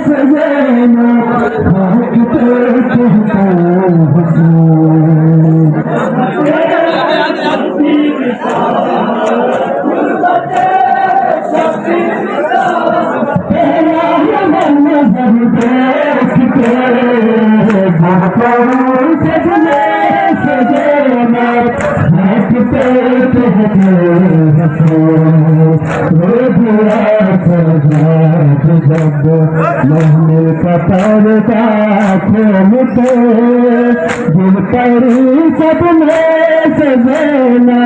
سجنا خاک پہ کہتا حسین پہلا منظر دیکھ کے سجنے سجنا خاک پہ کہتا حسین جب محمل کا پردہ کھولتے دل پر سب میں سجنا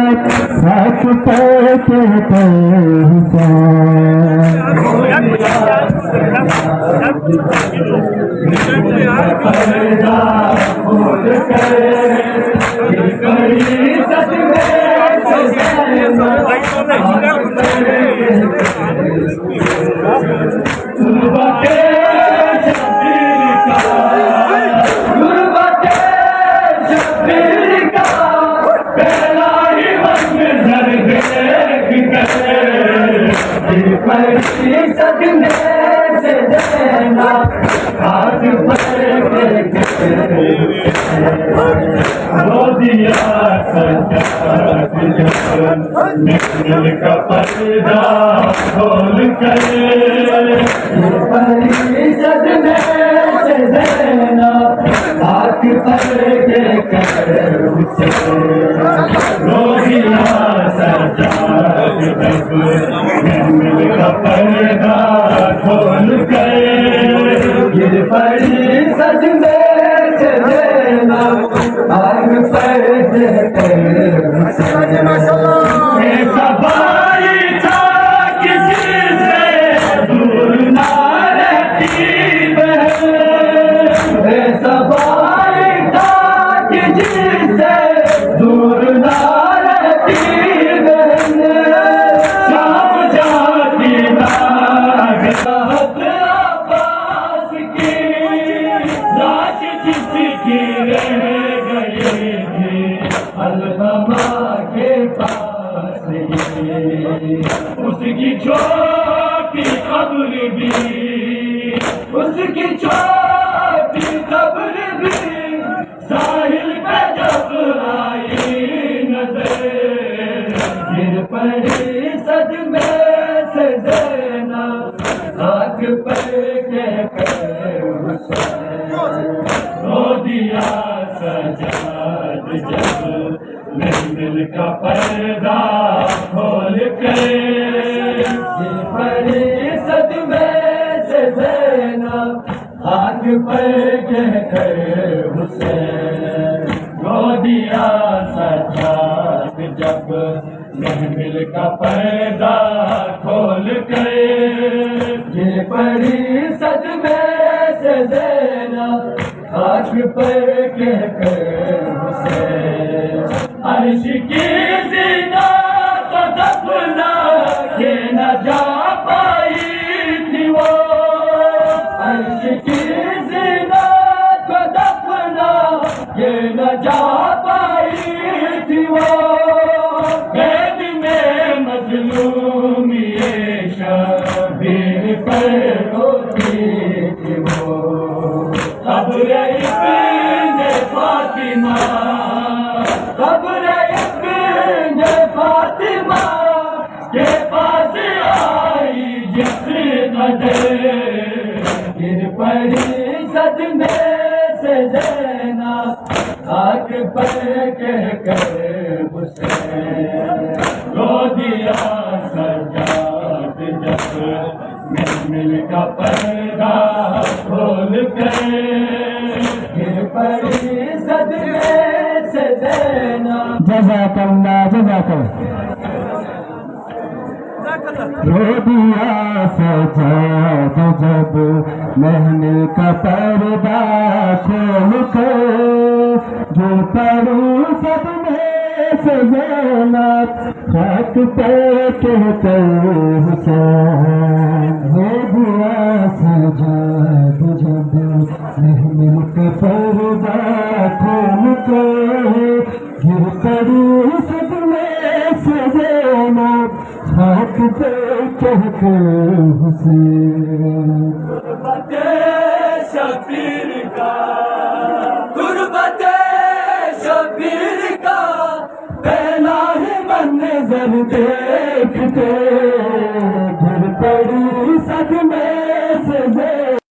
خاک پہ کہتا حسین پردہ کھول کر دل پر سب میں محفل کا پردہ کھول کر سجنے سجنا خاک پر دیکھ کر روزیہ سجاد جب محفل کا پردہ کھول کر گر پڑی سجنے سجنا خاک پر دیکھ کر اس کی چھوٹی قبر بھی اس کی چھوٹی قبر بھی ساحل پہ جب آئی نظر گر پڑی صدمے سے زینب خاک پہ کہہ کر رو دیا سجاد جب محفل کا پردہ کھول کر پڑی صدمے سے زینب خاک پر کہہ کر حسین رو دیا سجاد جب محفل کا پردہ کھول کر پڑی صدمے سے زینب خاک پر کہہ کر حسین عرش کی زینہ کو دفنا کے نہ جا پائی تھی وہ عرش کی زینہ کو دفنا کے نہ جا پائی تھی وہ قید میں مظلوم یہ شبیر پر روتی تھی وہ قبر ابن فاطمہ قبر ابن فاطمہ کے پاس آئی جس قدر گر پڑی صدمے سے زینب خاک پر کہہ کر حسین رو دیا سجاد جب محفل کا پردہ کھول کر گر پڑی صدمے سے زینب جزاک اللہ جزاک اللہ رو دیا سجاد جب محفل کا پردہ کھول کر گر پڑی صدمے سے زینب خاک پہ کہہ کر حسین رو دیا سجاد جب محفل کا پردہ کھول کر گر پڑی صدمے سے زینب خاک پہ کہہ کر حسین شبیر کا غربت شبیر کا پہلا ہی منظر دیکھتے گر پڑی صدمے سے